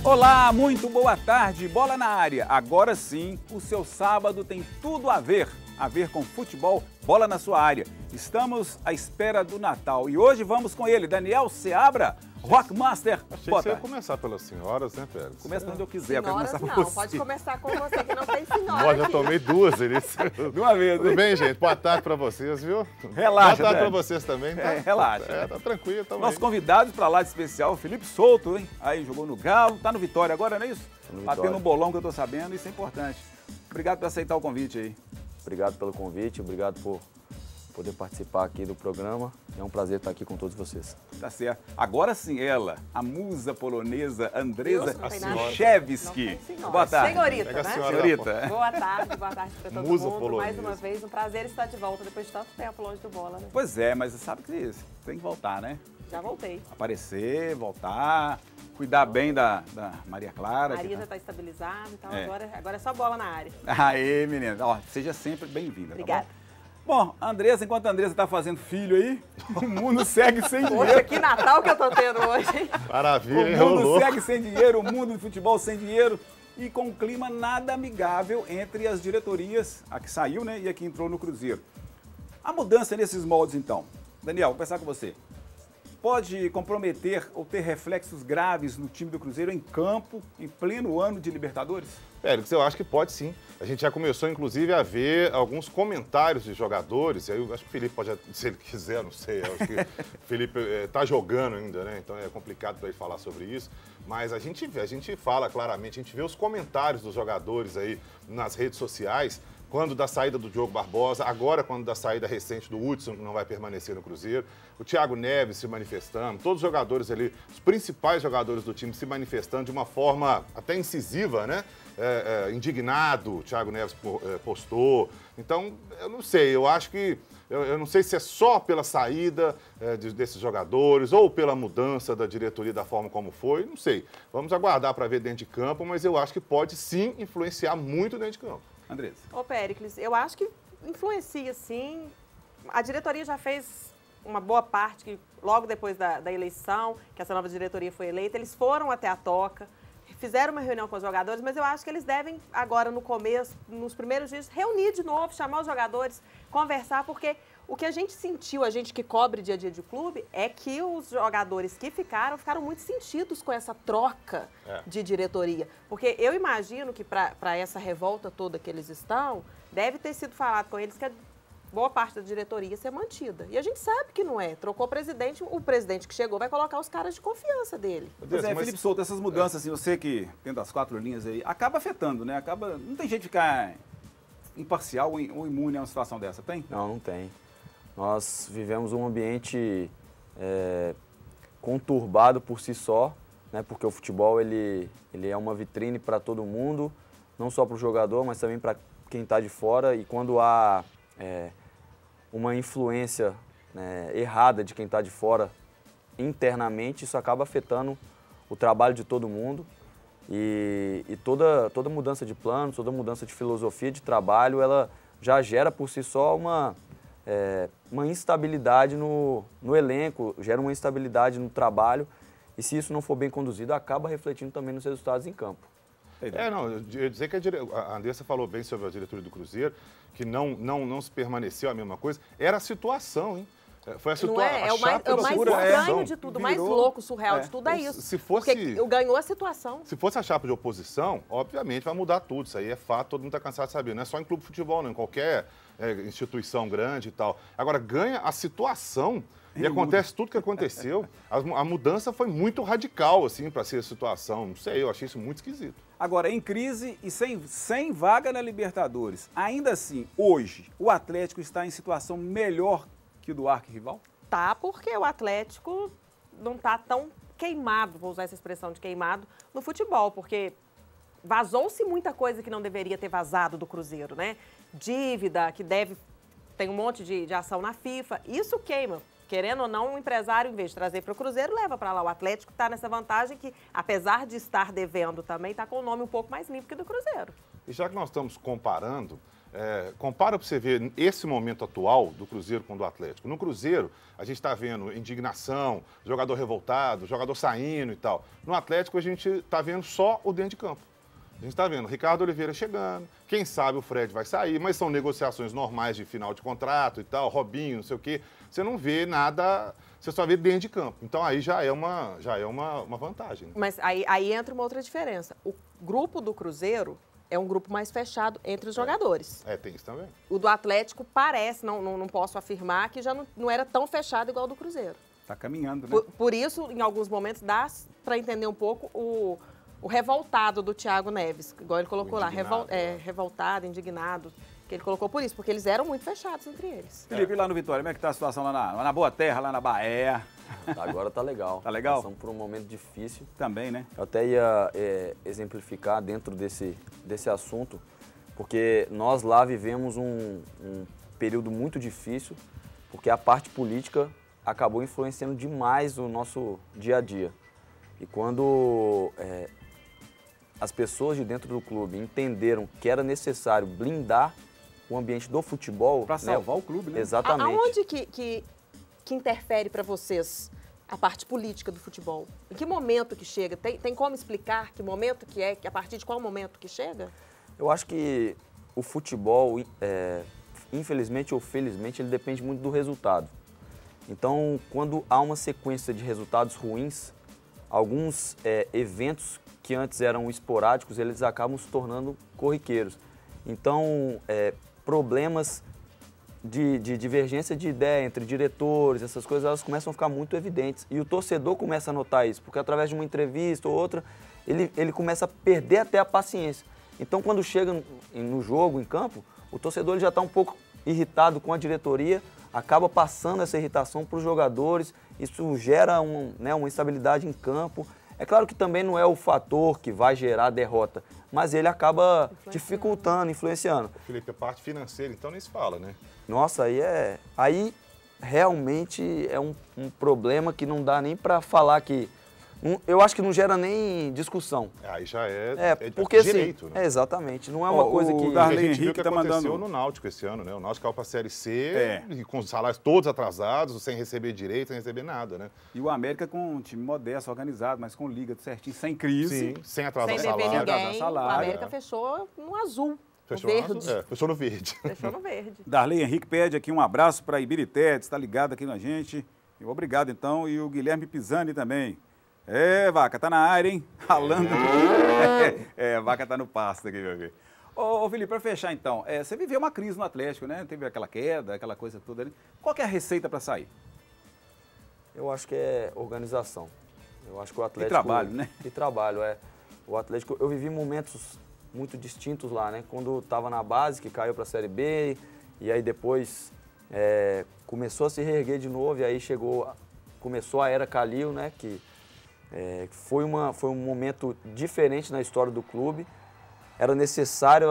Olá, muito boa tarde, bola na área. Agora sim, o seu sábado tem tudo a ver com futebol, bola na sua área. Estamos à espera do Natal e hoje vamos com ele, Daniel Seabra, Rockmaster. Achei que você ia começar pelas senhoras, né, Pérez? Começa onde eu quiser, senhoras, eu quero começar não, por você. pode começar com você, que não tem senhora. Nós já aqui. tomei duas, Elis. De uma vez, Tudo hein? bem, gente? Boa tarde pra vocês, viu? Relaxa, Boa tarde Dani. pra vocês também, tá? Relaxa. Tá tranquilo também. Nosso convidado para lá de especial, o Felipe Souto, hein? Aí jogou no Galo, tá no Vitória agora, não é isso? Batendo um bolão que eu tô sabendo, isso é importante. Obrigado por aceitar o convite aí. Obrigado pelo convite, obrigado por poder participar aqui do programa. É um prazer estar aqui com todos vocês. Tá certo. Agora sim, ela, a musa polonesa Andresa Deus, não tem nada. Shevski. Boa tarde. Senhorita, Pega a né? senhora. Senhorita. Boa tarde para todo Musa mundo. polonesa. Mais uma vez, um prazer estar de volta depois de tanto tempo longe do bola, né? Pois é, mas você sabe que tem que voltar, né? Já voltei. Aparecer, voltar, cuidar bem da Maria Clara. Maria que já tá... está estabilizada, então É. agora é só bola na área. Aê, menina. Ó, seja sempre bem-vinda, Obrigada. tá bom? Bom, Andresa, enquanto a Andresa tá fazendo filho aí, o mundo segue sem Poxa, dinheiro. que Natal que eu tô tendo hoje, hein? Maravilha, hein? O mundo Rolou. segue sem dinheiro, o mundo do futebol sem dinheiro e com um clima nada amigável entre as diretorias, a que saiu, né, e a que entrou no Cruzeiro. A mudança nesses moldes, então. Daniel, vou começar com você. Pode comprometer ou ter reflexos graves no time do Cruzeiro em campo, em pleno ano de Libertadores? Pérez, eu acho que pode sim. A gente já começou, inclusive, a ver alguns comentários de jogadores. Eu acho que o Felipe pode, se ele quiser, não sei. Eu acho que o Felipe está jogando ainda, né? Então é complicado para ele falar sobre isso. Mas a gente fala claramente, a gente vê os comentários dos jogadores aí nas redes sociais. Quando da saída do Diogo Barbosa, agora quando da saída recente do Hudson, que não vai permanecer no Cruzeiro, o Thiago Neves se manifestando, todos os jogadores ali, os principais jogadores do time se manifestando de uma forma até incisiva, né? Indignado, o Thiago Neves postou. Então, eu não sei, eu acho que, eu não sei se é só pela saída desses jogadores ou pela mudança da diretoria da forma como foi, não sei. Vamos aguardar para ver dentro de campo, mas eu acho que pode sim influenciar muito dentro de campo. Andresa. Ô, Péricles, eu acho que influencia, sim. A diretoria já fez uma boa parte, que logo depois da eleição, que essa nova diretoria foi eleita, eles foram até a Toca, fizeram uma reunião com os jogadores, mas eu acho que eles devem, agora no começo, nos primeiros dias, reunir de novo, chamar os jogadores, conversar, porque o que a gente sentiu, a gente que cobre dia a dia de clube, é que os jogadores que ficaram muito sentidos com essa troca de diretoria. Porque eu imagino que para essa revolta toda que eles estão, deve ter sido falado com eles que a boa parte da diretoria ia ser mantida. E a gente sabe que não é. Trocou o presidente que chegou vai colocar os caras de confiança dele. Pois é, Felipe Souto, essas mudanças, assim, você que tem das 4 linhas aí, acaba afetando, né? Não tem jeito de ficar imparcial ou imune a uma situação dessa, tem? Não, não tem. Nós vivemos um ambiente conturbado por si só, né? Porque o futebol ele é uma vitrine para todo mundo, não só para o jogador, mas também para quem está de fora. E quando há uma influência errada de quem está de fora internamente, isso acaba afetando o trabalho de todo mundo. E toda mudança de plano, toda mudança de filosofia de trabalho, ela já gera por si só uma instabilidade no elenco, gera uma instabilidade no trabalho, e se isso não for bem conduzido, acaba refletindo também nos resultados em campo. Não, eu ia dizer que a Andressa falou bem sobre a diretoria do Cruzeiro, que não se permaneceu a mesma coisa, era a situação, hein? Foi a situação. Não é? É o mais estranho de tudo, o mais louco, surreal de tudo é isso. Se fosse, porque ganhou a situação. Se fosse a chapa de oposição, obviamente vai mudar tudo. Isso aí é fato, todo mundo está cansado de saber. Não é só em clube de futebol, não, em qualquer instituição grande e tal. Agora, ganha a situação e acontece tudo que aconteceu. A mudança foi muito radical, assim, para ser a situação. Não sei, eu achei isso muito esquisito. Agora, em crise e sem vaga na Libertadores, ainda assim, hoje, o Atlético está em situação melhor que o do arquirrival? Tá, porque o Atlético não tá tão queimado, vou usar essa expressão de queimado, no futebol, porque vazou-se muita coisa que não deveria ter vazado do Cruzeiro, né? Dívida, tem um monte de ação na FIFA, isso queima. Querendo ou não, um empresário, em vez de trazer para o Cruzeiro, leva para lá. O Atlético está nessa vantagem que, apesar de estar devendo também, está com o nome um pouco mais limpo que do Cruzeiro. E já que nós estamos comparando, compara para você ver esse momento atual do Cruzeiro com o do Atlético. No Cruzeiro, a gente está vendo indignação, jogador revoltado, jogador saindo e tal. No Atlético, a gente está vendo só o dentro de campo. A gente está vendo Ricardo Oliveira chegando, quem sabe o Fred vai sair, mas são negociações normais de final de contrato e tal, Robinho, não sei o quê. Você não vê nada, você só vê dentro de campo. Então aí já é uma vantagem. Né? Mas aí entra uma outra diferença. O grupo do Cruzeiro é um grupo mais fechado entre os jogadores. Tem isso também. O do Atlético parece, não posso afirmar, que já não era tão fechado igual ao do Cruzeiro. Está caminhando, né? Por isso, em alguns momentos, dá para entender um pouco o revoltado do Thiago Neves, igual ele colocou lá, revoltado, indignado, que ele colocou por isso, porque eles eram muito fechados entre eles. Felipe, e lá no Vitória, como é que tá a situação lá na Boa Terra, lá na Bahia? Agora tá legal. Tá legal? Passamos por um momento difícil. Também, né? Eu até ia exemplificar dentro desse assunto, porque nós lá vivemos um período muito difícil, porque a parte política acabou influenciando demais o nosso dia a dia. E quando as pessoas de dentro do clube entenderam que era necessário blindar o ambiente do futebol... Para salvar o clube, né? Exatamente. Aonde que interfere para vocês a parte política do futebol? Em que momento que chega? Tem como explicar que momento que é, que a partir de qual momento que chega? Eu acho que o futebol, infelizmente ou felizmente, ele depende muito do resultado. Então, quando há uma sequência de resultados ruins, alguns eventos que antes eram esporádicos, eles acabam se tornando corriqueiros. Então, problemas de divergência de ideia entre diretores, essas coisas, elas começam a ficar muito evidentes. E o torcedor começa a notar isso, porque através de uma entrevista ou outra, ele começa a perder até a paciência. Então, quando chega no jogo, em campo, o torcedor ele já está um pouco irritado com a diretoria, acaba passando essa irritação para os jogadores, isso gera uma instabilidade em campo. É claro que também não é o fator que vai gerar derrota, mas ele acaba dificultando, influenciando. Felipe, a parte financeira, então, nem se fala, né? Nossa, aí realmente é um problema que não dá nem para falar que... Eu acho que não gera nem discussão. Aí já porque, direito, assim, né? Exatamente, não é uma coisa que... O Darley a gente viu Henrique que tá aconteceu mandando... no Náutico esse ano, né? O Náutico caiu para a Série C, e com os salários todos atrasados, sem receber direito, sem receber nada, né? E o América com um time modesto, organizado, mas com liga certinho, sem crise. Sim, sem atrasar Sem dever salário. ninguém, atrasar salário, o América fechou no azul, Fechou no verde. fechou no verde. Fechou no verde. Darley Henrique pede aqui um abraço para Ibirité, está ligado aqui na gente. E obrigado, então. E o Guilherme Pisani também. Vaca, tá na área, hein? Ralando. Vaca tá no pasto aqui, meu filho. Ô, Felipe, para fechar, então, você viveu uma crise no Atlético, né? Teve aquela queda, aquela coisa toda ali. Qual que é a receita para sair? Eu acho que é organização. Eu acho que o Atlético... E trabalho, né? E trabalho, O Atlético... Eu vivi momentos muito distintos lá, né? Quando estava na base, que caiu para a Série B, e aí depois começou a se reerguer de novo, e aí começou a era Calil, né? Que foi um momento diferente na história do clube. Era necessário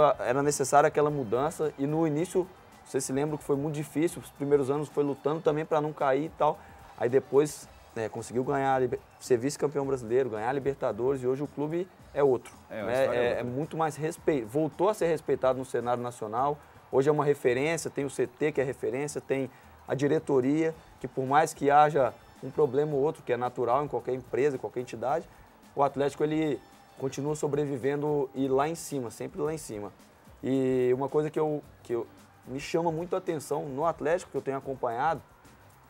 aquela mudança, e no início, você se lembra que foi muito difícil, os primeiros anos foi lutando também para não cair e tal. Aí depois conseguiu ser vice-campeão brasileiro, ganhar a Libertadores, e hoje o clube é outro. É muito mais voltou a ser respeitado no cenário nacional. Hoje é uma referência, tem o CT que é referência, tem a diretoria, que por mais que haja um problema ou outro, que é natural em qualquer empresa, qualquer entidade, o Atlético ele continua sobrevivendo e lá em cima, sempre lá em cima. E uma coisa que me chama muito a atenção no Atlético, que eu tenho acompanhado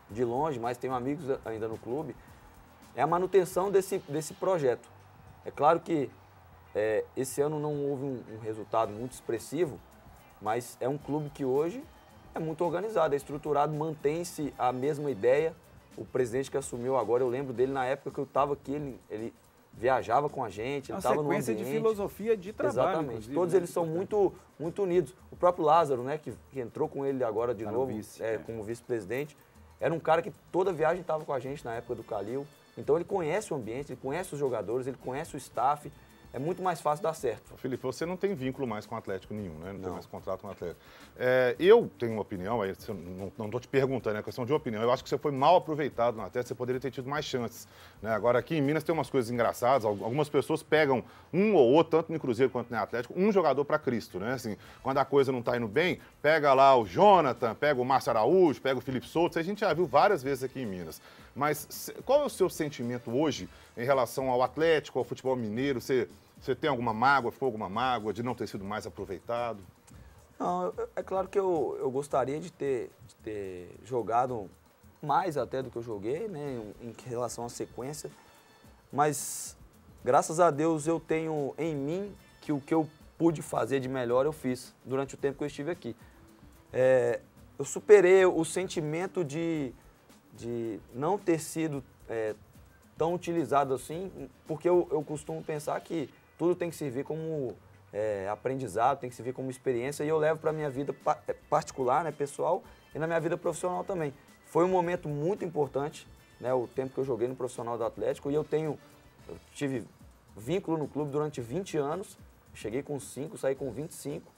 de longe, mas tenho amigos ainda no clube, é a manutenção desse projeto. É claro que esse ano não houve um resultado muito expressivo, mas é um clube que hoje é muito organizado, é estruturado, mantém-se a mesma ideia. O presidente que assumiu agora, eu lembro dele na época que eu estava aqui, ele viajava com a gente, ele estava no ambiente. Uma sequência de filosofia de trabalho. Exatamente. Todos eles são muito unidos. O próprio Lázaro, né, que entrou com ele agora de novo, como vice-presidente, era um cara que toda viagem estava com a gente na época do Calil. Então ele conhece o ambiente, ele conhece os jogadores, ele conhece o staff. é muito mais fácil dar certo. Felipe, você não tem vínculo mais com o Atlético nenhum, né? Não tem mais contrato com o Atlético. Eu tenho uma opinião, aí não estou te perguntando, é questão de opinião. Eu acho que você foi mal aproveitado no Atlético, você poderia ter tido mais chances. Né? Agora, aqui em Minas tem umas coisas engraçadas, algumas pessoas pegam um ou outro, tanto no Cruzeiro quanto no Atlético, um jogador para Cristo, né? Assim, quando a coisa não está indo bem, pega lá o Jonathan, pega o Márcio Araújo, pega o Felipe Souto, isso a gente já viu várias vezes aqui em Minas. Mas qual é o seu sentimento hoje em relação ao Atlético, ao futebol mineiro? Você tem alguma mágoa, ficou alguma mágoa de não ter sido mais aproveitado? Não, é claro que eu gostaria de ter jogado mais até do que eu joguei, né, em relação à sequência, mas graças a Deus eu tenho em mim que o que eu pude fazer de melhor eu fiz durante o tempo que eu estive aqui. Eu superei o sentimento de não ter sido tão utilizado assim, porque eu costumo pensar que tudo tem que servir como aprendizado, tem que servir como experiência, e eu levo para a minha vida particular, né, pessoal, e na minha vida profissional também. Foi um momento muito importante, né, o tempo que eu joguei no profissional do Atlético, e eu tive vínculo no clube durante 20 anos, cheguei com 5, saí com 25,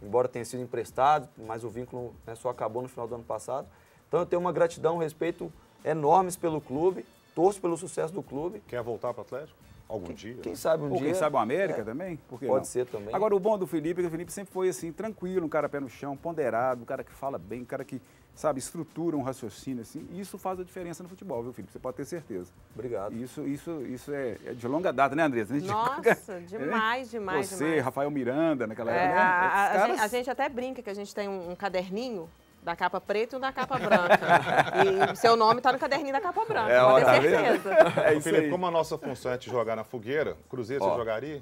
embora tenha sido emprestado, mas o vínculo, né, só acabou no final do ano passado. Então eu tenho uma gratidão, um respeito enormes pelo clube, torço pelo sucesso do clube. Quer voltar para o Atlético? Algum dia? Quem sabe um dia. Ou quem sabe o América também? Por que Pode não? ser também. Agora, o bom do Felipe é que o Felipe sempre foi assim, tranquilo, um cara pé no chão, ponderado, um cara que fala bem, um cara que, sabe, estrutura um raciocínio, assim. E isso faz a diferença no futebol, viu, Felipe? Você pode ter certeza. Obrigado. Isso é de longa data, né, Andressa? Nossa, demais, demais, Você, demais. Rafael Miranda, naquela época, né? A gente até brinca que a gente tem um caderninho da capa preta e um da capa branca. E seu nome está no caderninho da capa branca, pode ter certeza. É isso Felipe, aí. como a nossa função é te jogar na fogueira, Cruzeiro você jogaria?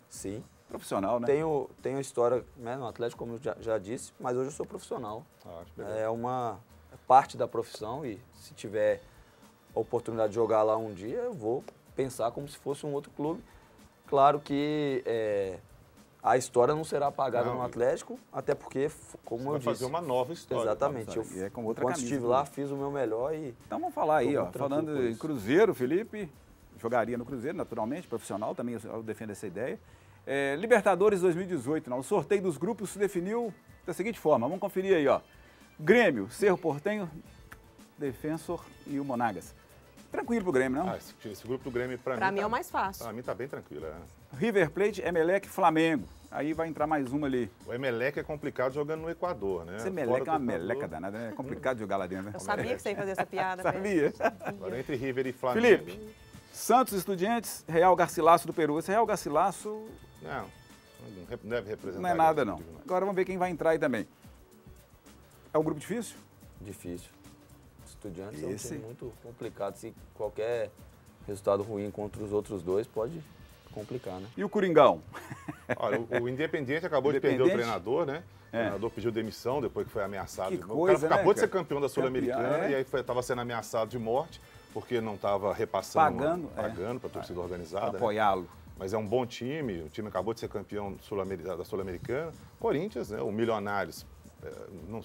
Sim. Profissional, né? Tenho história, né, no Atlético, como eu já disse, mas hoje eu sou profissional. Acho legal. É uma parte da profissão e se tiver a oportunidade de jogar lá um dia, eu vou pensar como se fosse um outro clube. Claro que a história não será apagada no Atlético, até porque, como eu disse... Vai fazer uma nova história. Exatamente. E é com outra Quando camisa, estive lá, fiz o meu melhor e... Então vamos falar aí, ó. Tô muito tranquilo Falando por em isso. Cruzeiro, Felipe jogaria no Cruzeiro, naturalmente, profissional, também eu defendo essa ideia. Libertadores 2018, não. O sorteio dos grupos se definiu da seguinte forma, vamos conferir aí, ó. Grêmio, Cerro Porteño, Defensor e o Monagas. Tranquilo pro Grêmio, não? Esse grupo do Grêmio, Pra mim é o mais fácil. Pra mim tá bem tranquilo, River Plate, Emelec, Flamengo. Aí vai entrar mais uma ali. O Emelec é complicado jogando no Equador, né? Esse Emelec é uma meleca danada, né? É complicado jogar lá dentro, né? Eu sabia que você ia fazer essa piada. Sabia. Agora entre River e Flamengo. Felipe, Santos Estudiantes, Real Garcilasso do Peru. Esse Real Garcilasso Não deve representar. não é nada, não. Agora vamos ver quem vai entrar aí também. É um grupo difícil? Difícil. Estudiantes Esse? é um time muito complicado. Se qualquer resultado ruim contra os outros dois, pode complicar, né? E o Coringão? Olha, o Independiente acabou de perder o Independente? treinador, né? O treinador pediu demissão depois que foi ameaçado. Que de morte. coisa, O cara acabou né, de ser cara? campeão da Sul-Americana Campeão, e aí estava sendo ameaçado de morte porque não estava repassando, Pagando para a torcida organizada. Para né? apoiá-lo. Mas é um bom time, o time acabou de ser campeão da Sul-Americana. Corinthians, né? O Milionários não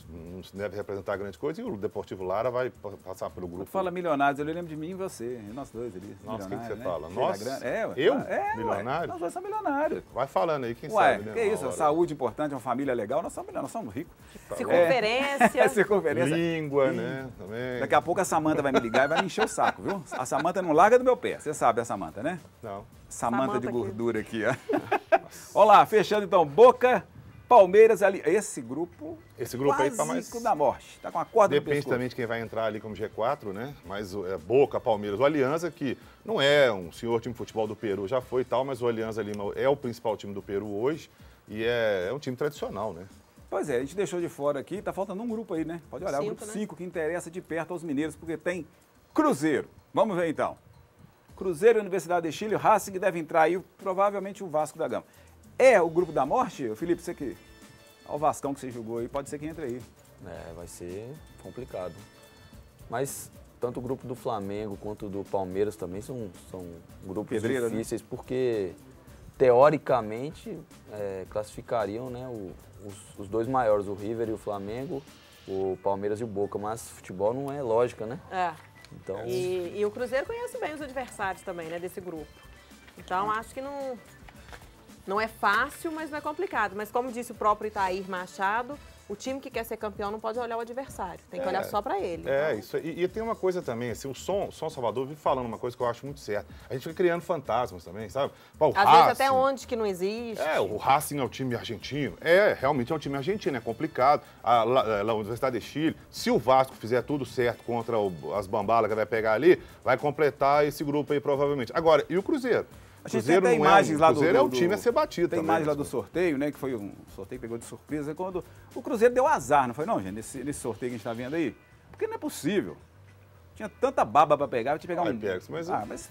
deve representar grande coisa e o Deportivo Lara vai passar pelo grupo. Quando fala milionários, eu lembro de mim e você, nós dois ali. Nossa, quem que você milionários, né? fala? Cheio da Nós? grana. Ué, Eu? Ué, Milionário? nós dois somos milionários. Vai falando aí, quem Ué, sabe, né? que uma isso, hora. saúde importante, uma família legal, nós somos ricos. Circunferência. Essa conferência. Língua, né? Também. Daqui a pouco a Samanta vai me ligar e vai me encher o saco, viu? A Samanta não larga do meu pé, você sabe a Samanta, né? Não. Samanta de aqui. gordura aqui, ó. Olha lá, fechando então, Boca, Palmeiras ali. Esse grupo Aí tá mais... da morte. Tá com a corda no Depende pescoço. também de quem vai entrar ali como G4, né? Mas Boca, Palmeiras, o Alianza, que não é um senhor time de futebol do Peru, já foi e tal, mas o Alianza Lima é o principal time do Peru hoje e é um time tradicional, né? Pois é, a gente deixou de fora aqui, tá faltando um grupo aí, né? Pode olhar, o 5, grupo né? 5 que interessa de perto aos mineiros, porque tem Cruzeiro. Vamos ver então. Cruzeiro, Universidade de Chile, o Racing deve entrar aí, provavelmente o Vasco da Gama. É o grupo da morte, Felipe, você que... Olha o Vascão que você jogou aí, pode ser que entre aí. Vai ser complicado. Mas tanto o grupo do Flamengo quanto do Palmeiras também são grupos Pedreira, difíceis, porque teoricamente classificariam, né, os dois maiores, o River e o Flamengo, o Palmeiras e o Boca, mas futebol não é lógica, né? Então... E o Cruzeiro conhece bem os adversários também, né, desse grupo. Então acho que não Não é fácil, mas não é complicado. Mas como disse o próprio Itair Machado, o time que quer ser campeão não pode olhar o adversário, tem que olhar só para ele. Então. Isso. E tem uma coisa também, assim, o Som Salvador vive falando uma coisa que eu acho muito certa. A gente fica criando fantasmas também, sabe? Pô, Às vezes até onde que não existe. O Racing é o time argentino. Realmente é um time argentino, é complicado. A Universidade de Chile, se o Vasco fizer tudo certo contra as bambalas que vai pegar ali, vai completar esse grupo aí provavelmente. Agora, e o Cruzeiro? A gente tem até imagens lá do... Cruzeiro é o time a ser batido tem também. imagens lá do sorteio, né? Que foi um sorteio que pegou de surpresa. Quando o Cruzeiro deu azar, não foi não, gente? Nesse sorteio que a gente tá vendo aí. Porque não é possível. Tinha tanta baba para pegar, tinha que pegar mas...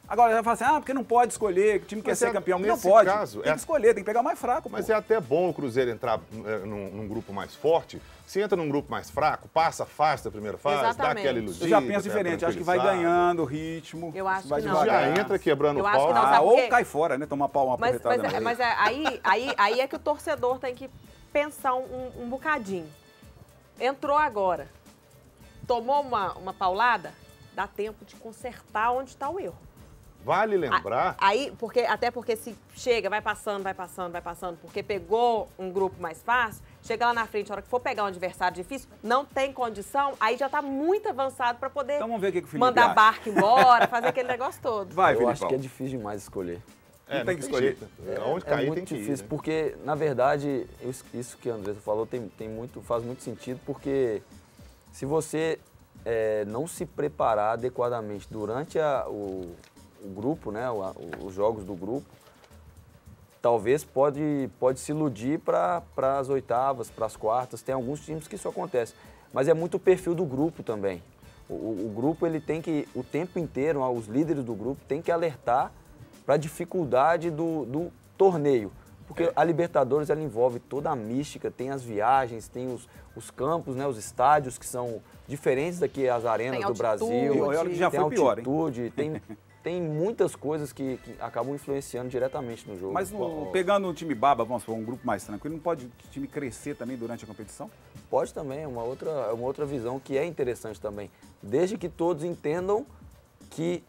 Agora, já fala assim, porque não pode escolher, que o time quer ser campeão. Não pode, tem que escolher, tem que pegar o mais fraco. Mas é até bom o Cruzeiro entrar num grupo mais forte. Se entra num grupo mais fraco, passa fácil da primeira fase, Exatamente. dá aquela iludida. Eu já penso diferente, acho que vai ganhando o ritmo. Eu acho vai que não. Já entra quebrando o pau. Ou cai fora, né? Tomar pau, uma porretada na Mas aí é que o torcedor tem que pensar um bocadinho. Entrou agora, tomou uma paulada, dá tempo de consertar onde está o erro. Vale lembrar... Até porque se chega, vai passando, porque pegou um grupo mais fácil, chega lá na frente, a hora que for pegar um adversário difícil, não tem condição, aí já está muito avançado para poder então vamos ver o que o Felipe mandar acha. Barco embora, fazer aquele negócio todo. Vai, Eu Felipe. acho que é difícil demais escolher. Não tem que escolher. Onde cair muito tem que difícil, ir, né? porque, na verdade, isso que a Andressa falou faz muito sentido, porque se você não se preparar adequadamente durante o grupo, né, os jogos do grupo, talvez pode se iludir para as oitavas, para as quartas. Tem alguns times que isso acontece, mas é muito o perfil do grupo também. O grupo, ele tem que, o tempo inteiro, os líderes do grupo têm que alertar para a dificuldade do torneio, porque a Libertadores, ela envolve toda a mística, tem as viagens, tem os campos, né, os estádios que são diferentes daqui as arenas do Brasil. E olha que já foi pior, hein? Tem muitas coisas que acabam influenciando diretamente no jogo. Mas pegando um time baba, vamos supor, um grupo mais tranquilo, não pode o time crescer também durante a competição? Pode também, é uma outra visão que é interessante também. Desde que todos entendam que,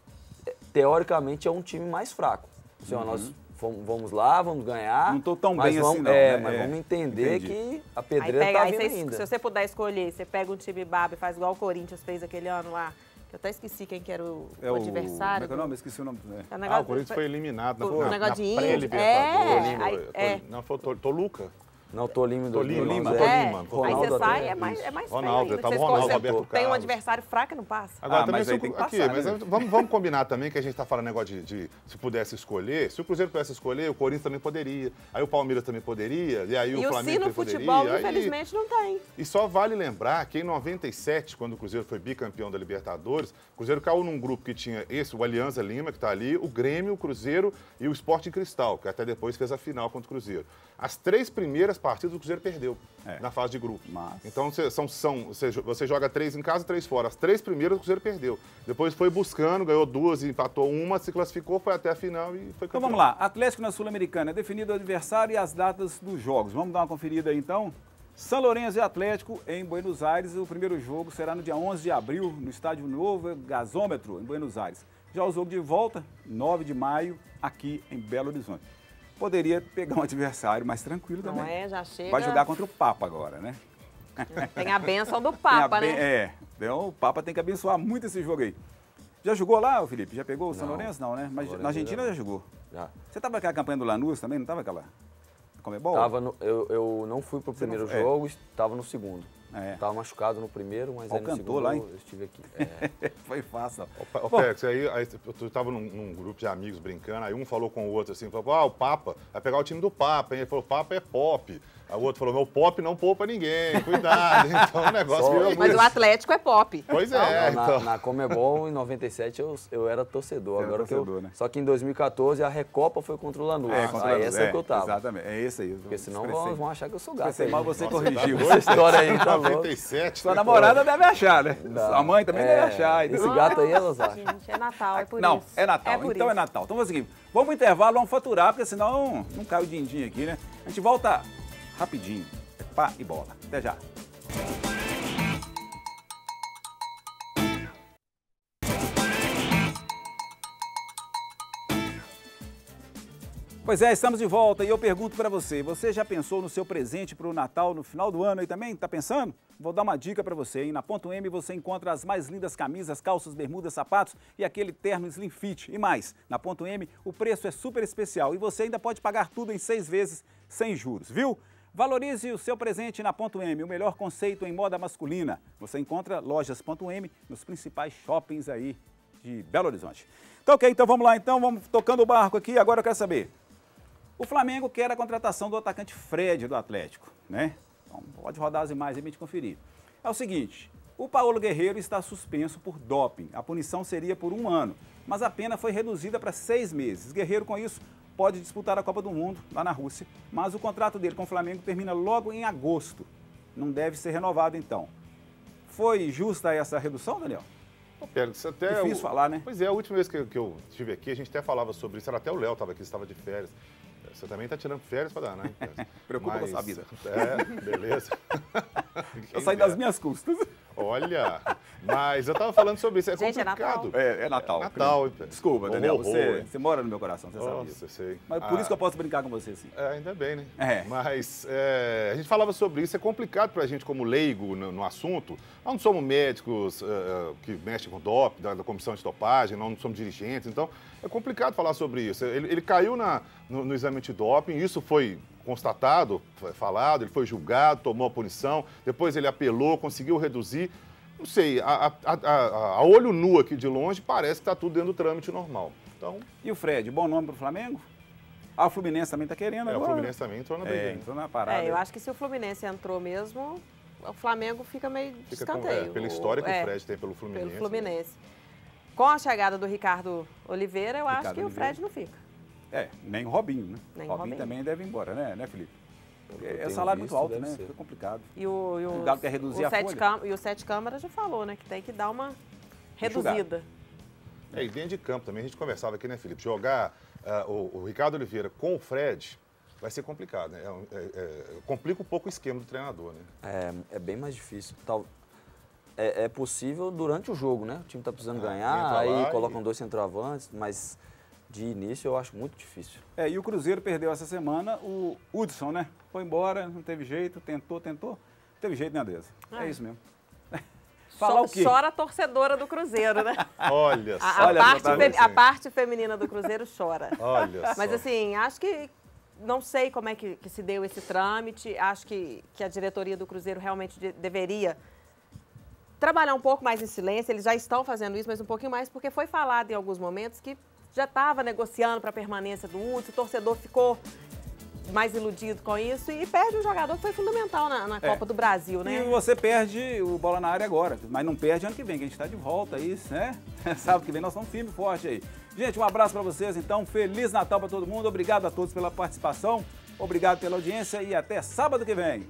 teoricamente, é um time mais fraco. Assim, nós vamos lá, vamos ganhar. Não estou tão bem assim, não. Mas vamos entender que a pedreira está vindo ainda. Se você puder escolher, você pega um time baba e faz igual o Corinthians fez aquele ano lá. Eu até esqueci quem que era o adversário. Como é o nome? Esqueci o nome. O Corinthians foi eliminado na pré-Libertadores. Não, foi o Toluca. Não, Tolima. Aí você sai, é mais Ronaldo, feio. Roberto Tem um Carlos. adversário fraco e não passa. Agora, também mas aí tem que passar, mas vamos combinar também que a gente está falando negócio de se pudesse escolher. Se o Cruzeiro pudesse escolher, o Corinthians também poderia. Aí o Palmeiras também poderia. E aí o Flamengo também poderia. E o futebol, infelizmente, não tem. E só vale lembrar que em 97, quando o Cruzeiro foi bicampeão da Libertadores, o Cruzeiro caiu num grupo que tinha o Alianza Lima, que está ali, o Grêmio, o Cruzeiro e o Sporting Cristal, que até depois fez a final contra o Cruzeiro. As 3 primeiras partidas o Cruzeiro perdeu na fase de grupo. Então você joga 3 em casa, 3 fora. As 3 primeiras o Cruzeiro perdeu. Depois foi buscando, ganhou 2, empatou 1, se classificou, foi até a final e foi campeão. Então vamos lá, Atlético na Sul-Americana, é definido o adversário e as datas dos jogos. Vamos dar uma conferida aí então? São Lourenço e Atlético em Buenos Aires. O primeiro jogo será no dia 11 de abril, no Estádio Novo Gasômetro, em Buenos Aires. Já o jogo de volta, 9 de maio, aqui em Belo Horizonte. Poderia pegar um adversário mais tranquilo também. Não já chega... Vai jogar contra o Papa agora, né? Tem a bênção do Papa, né? Então o Papa tem que abençoar muito esse jogo aí. Já jogou lá, Felipe? Já pegou o São Lourenço? Não, né? Mas na Argentina já jugou. Já. Você estava naquela campanha do Lanús também? Não estava aquela... Comebol? Eu não fui pro primeiro jogo, estava no segundo. Estava machucado no primeiro, mas aí no segundo lá, eu estive aqui. Foi fácil. Ô, Pex, aí eu estava num grupo de amigos brincando, aí um falou com o outro assim, falou, o Papa, vai pegar o time do Papa, hein? Ele falou, o Papa é pop. Aí o outro falou, meu pop não poupa ninguém, cuidado. Então o negócio... Mas o Atlético é pop. Pois é. Na Comebol, em 97, eu era torcedor. Né? Só que em 2014, a Recopa foi contra o Lanús. Essa que eu tava. Exatamente, é esse aí. Porque senão vão achar que eu sou gato. Mas você corrigiu. Essa história aí tá louca. 97. Sua namorada deve achar, né? Sua mãe também deve achar. Esse gato aí, elas acham. Gente, é Natal, é por isso. Não, é Natal. Então é Natal. Então vamos seguir. Vamos pro intervalo, vamos faturar, porque senão não cai o din-din aqui, né? A gente volta rapidinho. Pá e bola. Até já. Pois é, estamos de volta e eu pergunto para você, você já pensou no seu presente para o Natal no final do ano aí também? Tá pensando? Vou dar uma dica para você, hein? Na Ponto M você encontra as mais lindas camisas, calças, bermudas, sapatos e aquele terno Slim Fit. E mais, na Ponto M o preço é super especial e você ainda pode pagar tudo em 6 vezes sem juros, viu? Valorize o seu presente na Ponto M, o melhor conceito em moda masculina. Você encontra lojas Ponto M nos principais shoppings aí de Belo Horizonte. Então, ok, então vamos lá, então vamos tocando o barco aqui. Agora eu quero saber, o Flamengo quer a contratação do atacante Fred do Atlético, né? Então, pode rodar as imagens aí pra gente conferir. É o seguinte, o Paulo Guerreiro está suspenso por doping. A punição seria por 1 ano, mas a pena foi reduzida para 6 meses. Guerreiro, com isso, pode disputar a Copa do Mundo lá na Rússia, mas o contrato dele com o Flamengo termina logo em agosto. Não deve ser renovado, então. Foi justa essa redução, Daniel? Pedro, isso até Difícil falar, né? Pois é, a última vez que eu estive aqui, a gente até falava sobre isso, era até o Léo estava aqui, estava de férias. Você também está tirando férias para dar, né? Preocupa com a sua vida. É, beleza. Eu saí das minhas custas. Olha, mas eu estava falando sobre isso, é Gente, é complicado. Natal. É Natal. Natal, hein, Pedro? Desculpa, Daniel, Horror, você mora no meu coração, você sabe Nossa, disso. sei. Mas por isso que eu posso brincar com você, sim. Ainda bem, né? É. Mas a gente falava sobre isso, é complicado para a gente como leigo no assunto. Nós não somos médicos que mexem com doping, da comissão de dopagem, nós não somos dirigentes, então é complicado falar sobre isso. Ele caiu no exame antidoping, isso foi constatado, foi falado, ele foi julgado, tomou a punição, depois ele apelou, conseguiu reduzir. Não sei, a olho nu aqui de longe parece que está tudo dentro do trâmite normal. Então, E o Fred, bom nome para o Flamengo? Ah, o Fluminense também está querendo o agora. Fluminense também entrou na briga. Entrou na parada. Eu acho que se o Fluminense entrou mesmo, o Flamengo fica meio de escanteio. Pela história que o Fred tem pelo Fluminense. Pelo Fluminense. Com a chegada do Ricardo Oliveira, eu acho que o Fred não fica. Nem o Robinho, né? Nem Robinho Robinho. também deve ir embora, né, Felipe? É tenho salário muito visto, alto, deve né? ser. Fica complicado. E o Galo quer reduzir a folha. E o Sete Câmara já falou, né? Que tem que dar uma Enxugado. reduzida. E dentro de campo também, a gente conversava aqui, né, Felipe? Jogar o Ricardo Oliveira com o Fred vai ser complicado, né? Complica um pouco o esquema do treinador, né? É bem mais difícil. É possível durante o jogo, né? O time está precisando ganhar, entra aí lá colocam 2 centroavantes, mas de início eu acho muito difícil. E o Cruzeiro perdeu essa semana o Hudson, né? Foi embora, não teve jeito, tentou. Não teve jeito, né, Andressa? É isso mesmo. Falar o quê? Chora a torcedora do Cruzeiro, né? Olha só. A parte feminina do Cruzeiro chora. Olha só. Mas assim, acho que não sei como é que se deu esse trâmite. Acho que a diretoria do Cruzeiro realmente deveria trabalhar um pouco mais em silêncio. Eles já estão fazendo isso, mas um pouquinho mais, porque foi falado em alguns momentos que já estava negociando para a permanência do Hudson, o torcedor ficou mais iludido com isso e perde um jogador que foi fundamental na Copa do Brasil, né? E você perde o bola na área agora, mas não perde ano que vem, que a gente está de volta, isso, né? Sábado que vem nós estamos firme e forte aí. Gente, um abraço para vocês, então. Feliz Natal para todo mundo. Obrigado a todos pela participação. Obrigado pela audiência e até sábado que vem.